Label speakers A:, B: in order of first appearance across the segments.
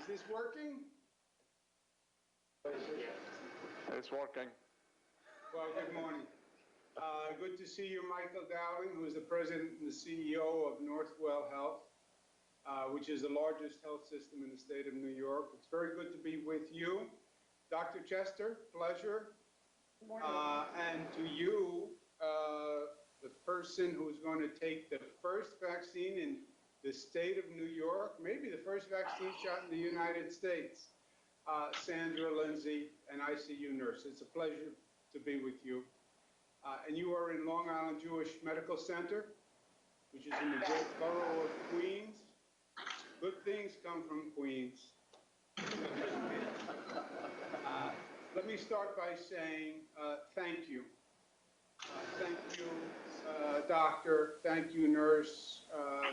A: Is this working?
B: It's working.
A: Well, good morning. Good to see you, Michael Dowling, who is the president and the CEO of Northwell Health, which is the largest health system in the state of New York. It's very good to be with you. Dr. Chester, pleasure.
C: Good morning.
A: And to you, the person who's going to take the first vaccine in the state of New York, maybe the first vaccine shot in the United States, Sandra Lindsay, an ICU nurse. It's a pleasure to be with you. And you are in Long Island Jewish Medical Center, which is in the great borough of Queens. Good things come from Queens. Let me start by saying thank you. Thank you, doctor. Thank you, nurse.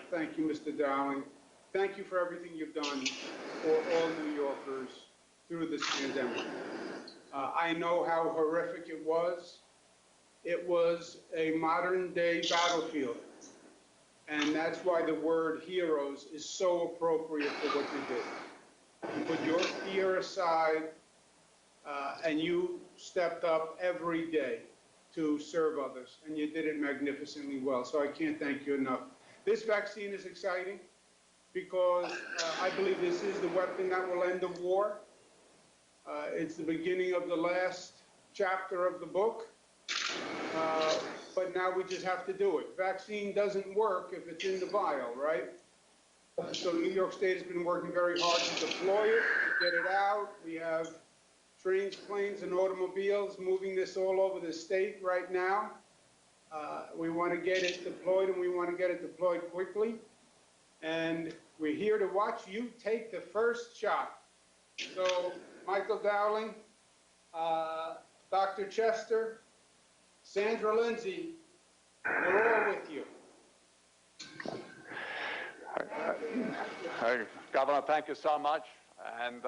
A: Thank you, Mr. Dowling. Thank you for everything you've done for all New Yorkers through this pandemic. I know how horrific it was. It was a modern-day battlefield. And that's why the word heroes is so appropriate for what you did. You put your fear aside, and you stepped up every day to serve others, and you did it magnificently well. So I can't thank you enough. This vaccine is exciting because I believe this is the weapon that will end the war. It's the beginning of the last chapter of the book, but now we just have to do it. Vaccine doesn't work if it's in the vial, right? So New York State has been working very hard to deploy it, to get it out. We have trains, planes, and automobiles moving this all over the state right now. We want to get it deployed, and we want to get it deployed quickly. And we're here to watch you take the first shot. So, Michael Dowling, Dr. Chester, Sandra Lindsay, we're all with you.
B: Governor, thank you so much. And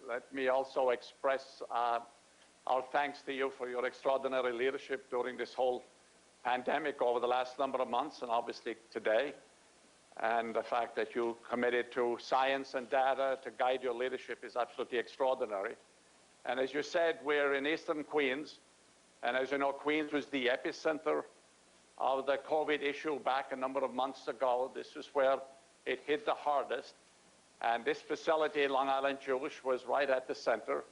B: let me also express our thanks to you for your extraordinary leadership during this whole pandemic over the last number of months, and obviously today. And the fact that you committed to science and data to guide your leadership is absolutely extraordinary. And as you said, we're in Eastern Queens. And as you know, Queens was the epicenter of the COVID issue back a number of months ago. This is where it hit the hardest. And this facility, Long Island Jewish, was right at the center.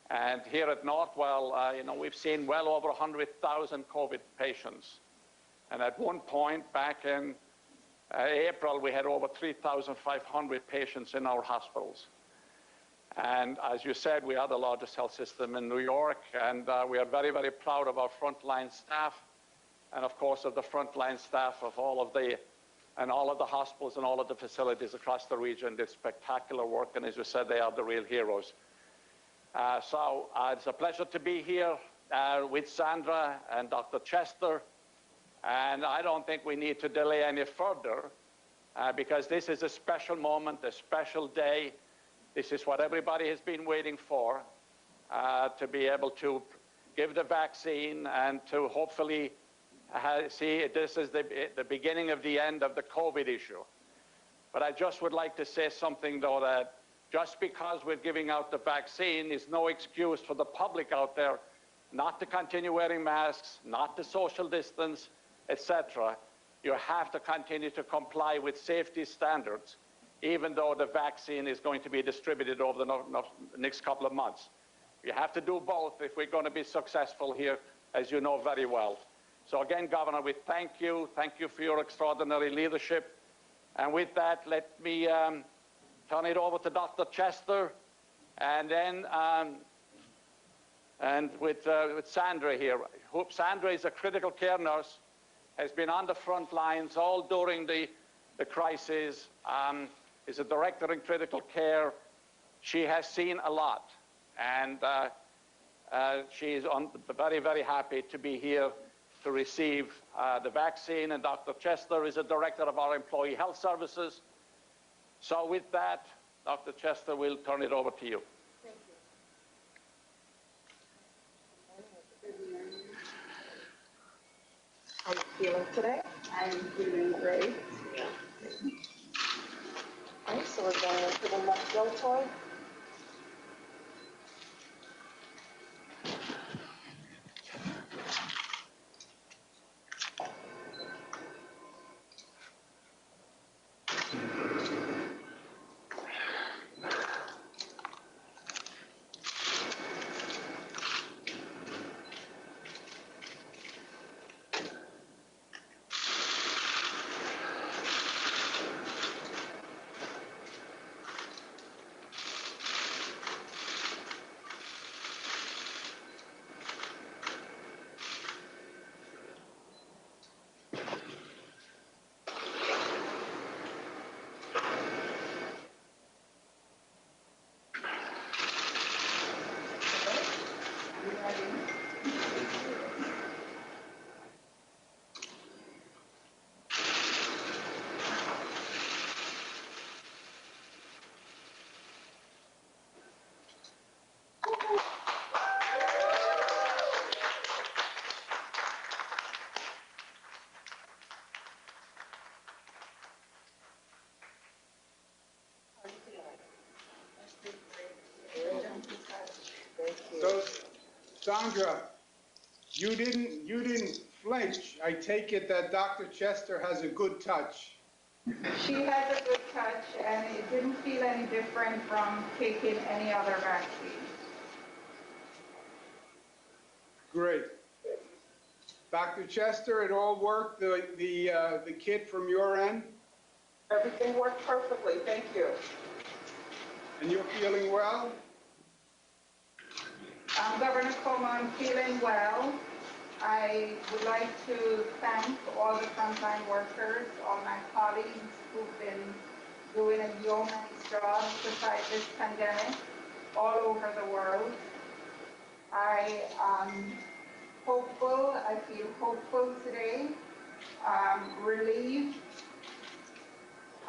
B: And here at Northwell, you know, we've seen well over 100,000 COVID patients. And at one point back in April, we had over 3,500 patients in our hospitals. And as you said, we are the largest health system in New York, and we are very, very proud of our frontline staff, and of course of the frontline staff of all of the hospitals and all of the facilities across the region did spectacular work, and as you said, they are the real heroes. So it's a pleasure to be here with Sandra and Dr. Chester, and I don't think we need to delay any further because this is a special moment, a special day. This is what everybody has been waiting for, to be able to give the vaccine and to hopefully see this is the beginning of the end of the COVID issue. But I just would like to say something, though, that just because we're giving out the vaccine is no excuse for the public out there not to continue wearing masks, not to social distance, etc. You have to continue to comply with safety standards, even though the vaccine is going to be distributed over the next couple of months. You have to do both if we're going to be successful here, as you know very well. So again, Governor, we thank you. Thank you for your extraordinary leadership. And with that, let me turn it over to Dr. Chester, and then with Sandra here. Sandra is a critical care nurse, has been on the front lines all during the crisis, is a director in critical care. She has seen a lot, and she's very, very happy to be here to receive the vaccine, and Dr. Chester is a director of our employee health services. So with that, Dr. Chester, we'll turn it over to you.
C: Thank you. How are you feeling today?
D: I'm feeling great.
C: Okay, so we're going into the left deltoid.
A: So, Sandra, you didn't flinch. I take it that Dr. Chester has a good touch.
D: She has a good touch, and it didn't feel any different from taking any other vaccine.
A: Great. Dr. Chester, it all worked, the kit from your end?
D: Everything worked perfectly, thank you.
A: And you're feeling well?
D: Governor Cuomo, I'm feeling well. I would like to thank all the frontline workers, all my colleagues who've been doing a yeoman's job to fight this pandemic all over the world. I am hopeful, I feel hopeful today, relieved.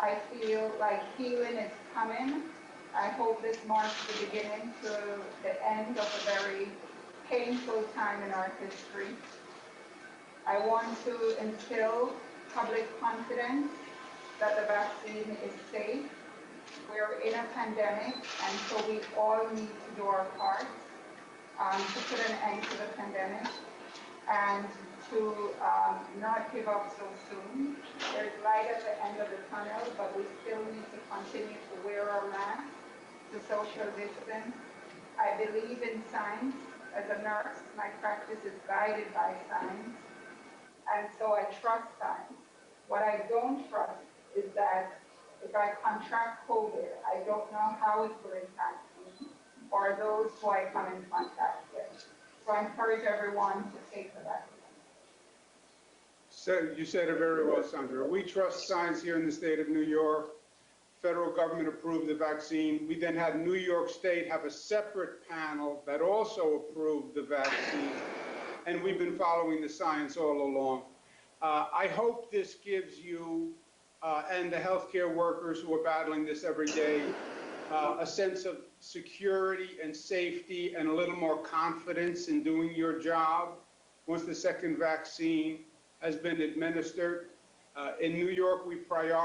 D: I feel like healing is coming. I hope this marks the beginning to the end of a very painful time in our history. I want to instill public confidence that the vaccine is safe. We're in a pandemic, and so we all need to do our part to put an end to the pandemic and to not give up so soon. There's light at the end of the tunnel, but we still need to continue to wear our masks, to social distance. I believe in science. As a nurse, my practice is guided by science, and so I trust science. What I don't trust is that if I contract COVID, I don't know how it will impact me or those who I come in contact with. So I encourage everyone to take the vaccine.
A: So you said it very well, Sandra. We trust science here in the state of New York. Federal government approved the vaccine. We then had New York State have a separate panel that also approved the vaccine. And we've been following the science all along. I hope this gives you and the healthcare workers who are battling this every day a sense of security and safety and a little more confidence in doing your job once the second vaccine has been administered. In New York, we prioritize